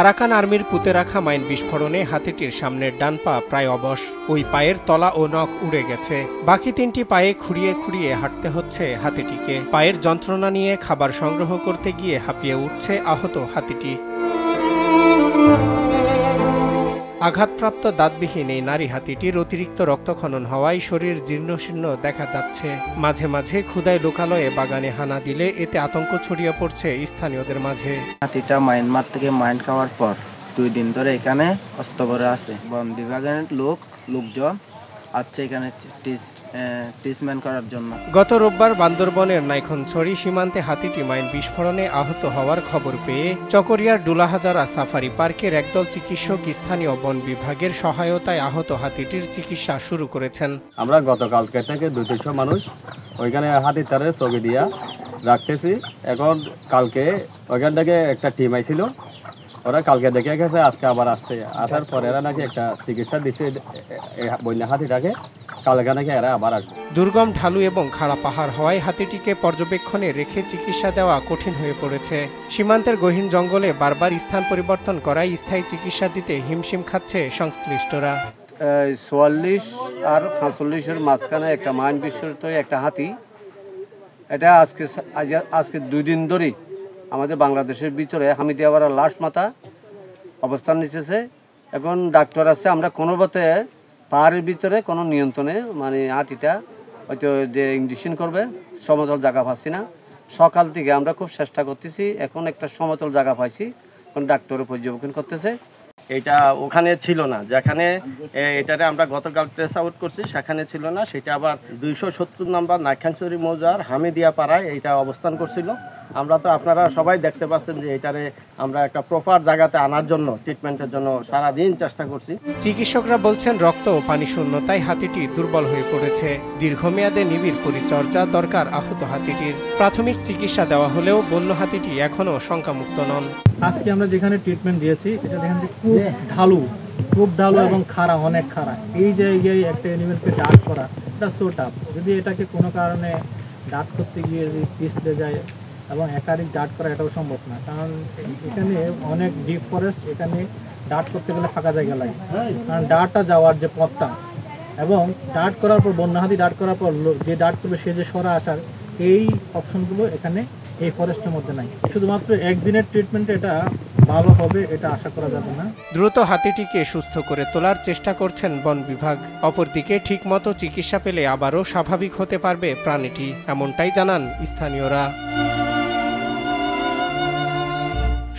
Arakan আর্মির পুঁতে রাখা মাইন বিস্ফোরণে হাতিটির সামনের ডান পা প্রায় অবশ, ওই পায়ের তলা ও নখ উড়ে গেছে। বাকি 3টি পায়ে খুঁড়িয়ে খুঁড়িয়ে হাঁটতে হচ্ছে হাতিটিকে। পায়ের যন্ত্রণা নিয়ে খাবার সংগ্রহ করতে গিয়ে হাঁপিয়ে উঠছে আহত হাতিটি। আঘাতপ্রাপ্ত দাঁতবিহীন এই নারী হাতিটির অতিরিক্ত রক্তক্ষরণ হওয়ায় শরীর জীর্ণশীর্ণ দেখা যাচ্ছে। মাঝে মাঝে ক্ষুধায় লোকালয়ে বাগানে হানা দিলে এতে আতঙ্ক ছড়িয়ে পড়ছে স্থানীয়দের মাঝে। হাতিটা মায়ানমার থেকে মাইন খাওয়ার পর 2 দিন ধরে এখানে অস্তবরে আছে। বন বিভাগের লোকজন আছে এখানে ট্রিটমেন্ট করার জন্য। গত রোববার বান্দরবনের নাইখনছড়ি সীমান্তে হাতিটি মাইন বিস্ফোরণে আহত হওয়ার খবর পেয়ে চকরিয়ার ডুলাহাজারা সাফারি পার্কের একদল চিকিৎসক স্থানীয় বন বিভাগের সহায়তায় আহত হাতিটির চিকিৎসা শুরু করেছেন। আমরা গতকালকে থেকে 200 মানুষ ওইখানে হাতির তারে ছবি দিয়া রাখতেছি। এখন কালকে ওইখান থেকে একটা টিম আইছিল, ওরা কালকে দেখে গেছে, আজকে আবার আসছে। আসার পর এরা নাকি একটা চিকিৎসা দিচ্ছে বন্যা হাতিটাকে, কালকে নাকি এরা আবার আসবে। দুর্গম ঢালু এবং খাড়া পাহাড় হওয়ায় হাতিটিকে পর্যবেক্ষণে রেখে চিকিৎসা দেওয়া কঠিন হয়ে পড়েছে। সীমান্তের গহীন জঙ্গলে বারবার স্থান পরিবর্তন করায় স্থায়ী চিকিৎসা দিতে হিমশিম খাচ্ছে সংশ্লিষ্টরা। 44 আর 45-এর মাঝখানে একটা মাইন বিস্ফোরিত একটা হাতি, এটা আজকে 2 দিন ধরেই আমাদের বাংলাদেশের ভিতরে হামিদিয়াপাড়া লাশ মাথা অবস্থান নিতেছে। এখন ডাক্তার আছে, আমরা কোনো মতে পাহাড়ের ভিতরে কোনো নিয়ন্ত্রণে মানে হাতিটা হয়তো যে ইঞ্জেকশন করবে, সমতল জায়গা পাচ্ছি না। সকাল থেকে আমরা খুব চেষ্টা করতেছি, এখন একটা সমতল জায়গা পাইছি, এখন ডাক্তার পর্যবেক্ষণ করতেছে। এটা ওখানে ছিল না, যেখানে এটারে আমরা গতকাল ট্রেস আউট করছি সেখানে ছিল না, সেটা আবার 270 নম্বর নাইখনছড়ি মৌজার হামিদিয়াপাড়ায় এইটা অবস্থান করছিল। আমরা তো আপনারা সবাই দেখতে পাচ্ছেন যে এটারে আমরা একটা প্রপার জায়গাতে আনার জন্য ট্রিটমেন্টের জন্য সারাদিন চেষ্টা করছি। চিকিৎসকরা বলছেন রক্ত ও পানি শূন্যতায় হাতিটি দুর্বল হয়ে পড়েছে। দীর্ঘমেয়াদে নিবিড় পরিচর্যা দরকার আহত হাতিটির। প্রাথমিক চিকিৎসা দেওয়া হলেও বন্য হাতিটি এখনও শঙ্কামুক্ত নন। আজকে আমরা যেখানে ট্রিটমেন্ট দিয়েছি এটা দেখেন যে খুব ঢালু এবং খাড়া, অনেক খাড়া। এই জায়গায় একটা অ্যানিমেলকে ডাট করা এটা সো টাফ। যদি এটাকে কোনো কারণে ডাট করতে গিয়ে যদি পিছলে যায় এবং একাধিক ডাট করা এটাও সম্ভব না, কারণ এখানে অনেক ডিপ ফরেস্ট, এখানে ডাট করতে গেলে ফাঁকা জায়গা লাগে। কারণ ডাটটা যাওয়ার যে পথটা এবং ডাট করার পর বন্য হাতি ডাট করার পর যে ডাট করবে সে যে সরা আসার, এই অপশনগুলো এখানে এই ফরেস্টের মধ্যে নাই। শুধুমাত্র একদিনের ট্রিটমেন্টে এটা ভালো হবে এটা আশা করা যাবে না। দ্রুত হাতিটিকে সুস্থ করে তোলার চেষ্টা করছেন বন বিভাগ। অপরদিকে ঠিকমতো চিকিৎসা পেলে আবারও স্বাভাবিক হতে পারবে প্রাণীটি, এমনটাই জানান স্থানীয়রা।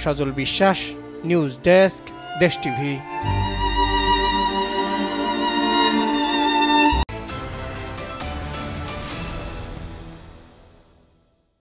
সজল বিশ্বাস, নিউজ ডেস্ক, দেশ টিভি।